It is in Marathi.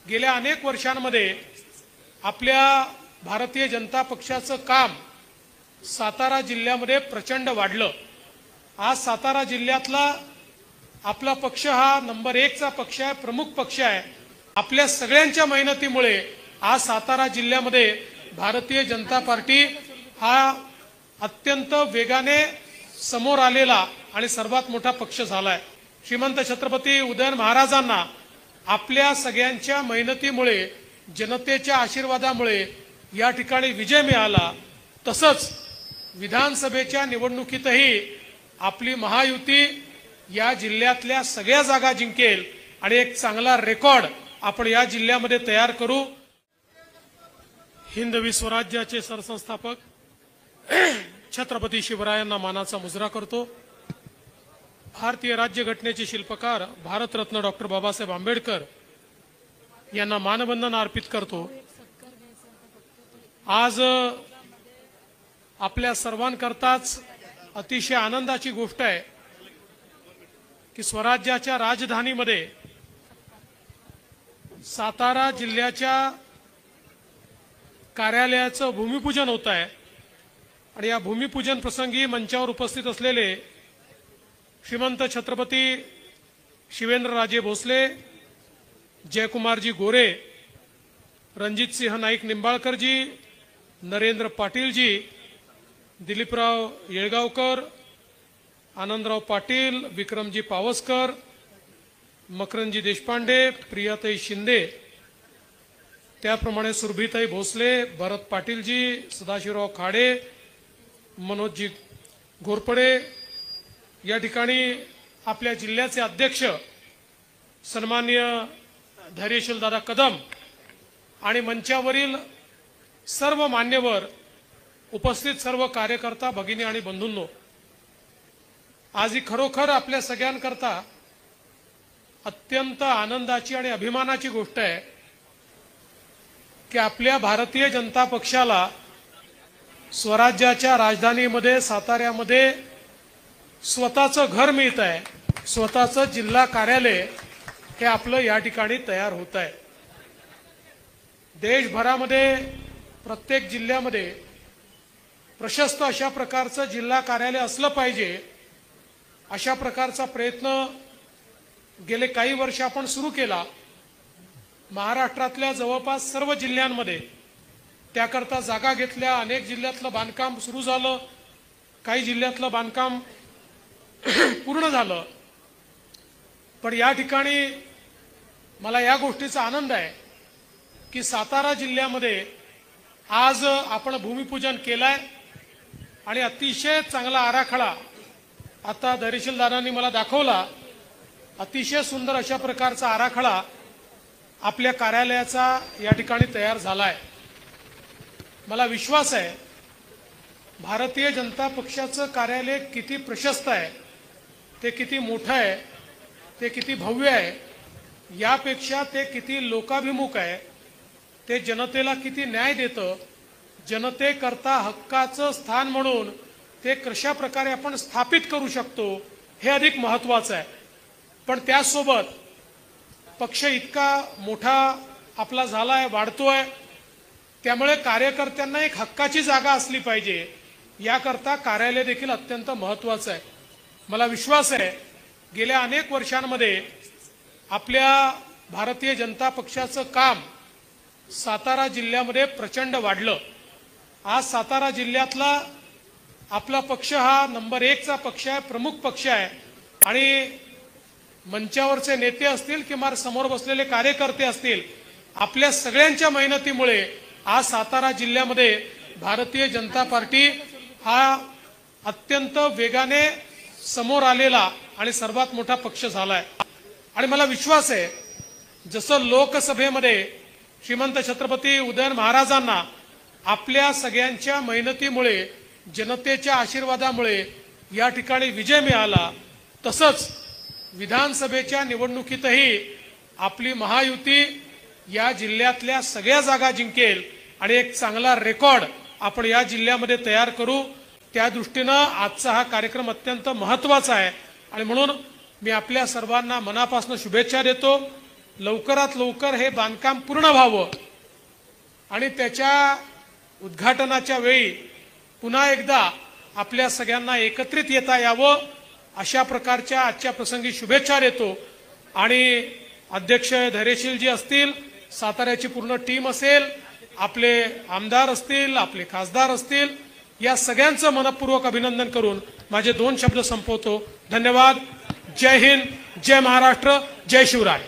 गेल्या अनेक वर्षांमध्ये आपल्या भारतीय जनता पक्षाचं काम सातारा जिल्ह्यामध्ये प्रचंड वाढलं। आज सातारा जिल्ह्यातला आपला पक्ष हा नंबर 1 चा पक्ष आहे, प्रमुख पक्ष आहे। आपल्या सगळ्यांच्या मेहनतीमुळे आज सातारा जिल्ह्यामध्ये भारतीय जनता पार्टी हा अत्यंत वेगाने समोर आलेला आणि सर्वात मोठा पक्ष झालाय। श्रीमंत छत्रपती उदयन महाराजांना आपल्या सगळ्यांच्या मेहनतीमुळे, जनतेच्या आशीर्वादामुळे या ठिकाणी विजय मिळाला। तसंच विधानसभेच्या निवडणुकीतही आपली महायुती या जिल्ह्यातल्या सगळ्या जागा जिंकेल आणि एक चांगला रेकॉर्ड आपण या जिल्ह्यामध्ये तयार करू। हिंदवी स्वराज्याचे सरसंस्थापक छत्रपती शिवरायांना मानाचा मुजरा करतो। भारतीय राज्यघटनेचे शिल्पकार भारतरत्न डॉक्टर बाबासाहेब आंबेडकर यांना मानवंदन अर्पित करतो। आज आपल्या सर्वांकरताच अतिशय आनंदाची गोष्ट आहे की स्वराज्याच्या राजधानीमध्ये सातारा जिल्ह्याच्या कार्यालयाचं भूमिपूजन होत आहे आणि या भूमिपूजन प्रसंगी मंचावर उपस्थित असलेले श्रीमंत छत्रपती शिवेंद्रराजे भोसले, जयकुमारजी गोरे, रणजितसिंह नाईक निंबाळकरजी, नरेंद्र पाटीलजी, दिलीपराव येळगावकर, आनंदराव पाटील, विक्रमजी पावसकर, मकरंदजी देशपांडे, प्रियाताई शिंदे, त्याप्रमाणे सुरभीताई भोसले, भरत पाटीलजी, सदाशिवराव खाडे, मनोजजी घोरपडे, या ठिकाणी आपल्या जिल्ह्याचे अध्यक्ष सन्माननीय धैर्यशील दादा कदम आणि मंचावरील सर्व मान्यवर, उपस्थित सर्व कार्यकर्ता, भगिनी आणि बंधूंनो, आज ही खरोखर आपल्या सगळ्यांकरता अत्यंत आनंदाची आणि अभिमानाची गोष्ट आहे की आपल्या भारतीय जनता पक्षाला स्वराज्याच्या राजधानीमध्ये साताऱ्यामध्ये स्वतःचं घर मिळत आहे, स्वतःचं जिल्हा कार्यालय हे आपलं या ठिकाणी तयार होत आहे। देशभरामध्ये प्रत्येक जिल्ह्यामध्ये प्रशस्त अशा प्रकारचं जिल्हा कार्यालय असलं पाहिजे, अशा प्रकारचा प्रयत्न गेले काही वर्ष आपण सुरू केला। महाराष्ट्रातल्या जवळपास सर्व जिल्ह्यांमध्ये त्याकरता जागा घेतल्या, अनेक जिल्ह्यातलं बांधकाम सुरू झालं, काही जिल्ह्यातलं बांधकाम पूर्ण झालं। पण या ठिकाणी मला या गोष्टीचा आनंद आहे की सातारा जिल्ह्यामध्ये आज आपण भूमिपूजन केलंय आणि अतिशय चांगला आराखडा आता धैर्यशील दादांनी मला दाखवला। अतिशय सुंदर अशा प्रकारचा आराखडा आपल्या कार्यालयाचा या ठिकाणी तयार झालाय। मला विश्वास आहे भारतीय जनता पक्षाचं कार्यालय किती प्रशस्त आहे, ते किती मोठं आहे, ते किती भव्य आहे, यापेक्षा ते किती लोकाभिमुख आहे, ते जनतेला किती न्याय देतं, जनतेकरता हक्काचं स्थान म्हणून ते कशा प्रकारे आपण स्थापित करू शकतो हे अधिक महत्त्वाचं आहे। पण त्यासोबत पक्ष इतका मोठा आपला झालाय, वाढतोय, त्यामुळे कार्यकर्त्यांना एक हक्काची जागा असली पाहिजे, याकरता कार्यालय देखील अत्यंत महत्त्वाचं आहे। मला विश्वास आहे गेल्या अनेक वर्षांमध्ये आपल्या भारतीय जनता पक्षाचं काम सातारा जिल्ह्यामध्ये प्रचंड वाढलं। आज सातारा जिल्ह्यातला आपला पक्ष हा नंबर 1 चा पक्ष आहे, प्रमुख पक्ष आहे आणि मंचावरचे नेते असतील किंवा समोर बसलेले कार्यकर्ते असतील, आपल्या सगळ्यांच्या मेहनतीमुळे आज सातारा जिल्ह्यामध्ये भारतीय जनता पार्टी हा अत्यंत वेगाने समोर आलेला आणि सर्वात मोठा पक्ष झालाय। आणि मला विश्वास आहे जसं लोकसभेमध्ये श्रीमंत छत्रपती उदयन महाराजांना आपल्या सगळ्यांच्या मेहनतीमुळे, जनतेच्या आशीर्वादामुळे या ठिकाणी विजय मिळाला, तसंच विधानसभेच्या निवडणुकीतही आपली महायुती या जिल्ह्यातल्या सगळ्या जागा जिंकेल आणि एक चांगला रेकॉर्ड आपण या जिल्ह्यामध्ये तयार करू। त्या दृष्टीने आजचा हा कार्यक्रम अत्यंत महत्त्वाचा आहे आणि म्हणून मी आपल्या सर्वांना मनापासून शुभेच्छा देतो। लवकरात लवकर हे बांधकाम पूर्ण व्हावं आणि त्याच्या उद्घाटनाच्या वेळी पुन्हा एकदा आपल्या सगळ्यांना एकत्रित येता यावं अशा प्रकारच्या आजच्या प्रसंगी शुभेच्छा देतो। आणि अध्यक्ष धैर्यशील जी असतील, साताऱ्याची पूर्ण टीम असेल, आपले आमदार असतील, आपले खासदार असतील, या सगळ्यांचं मनपूर्वक अभिनंदन करून माझे 2 शब्द संपवतो। धन्यवाद। जय हिंद, जय महाराष्ट्र, जय शिवराय।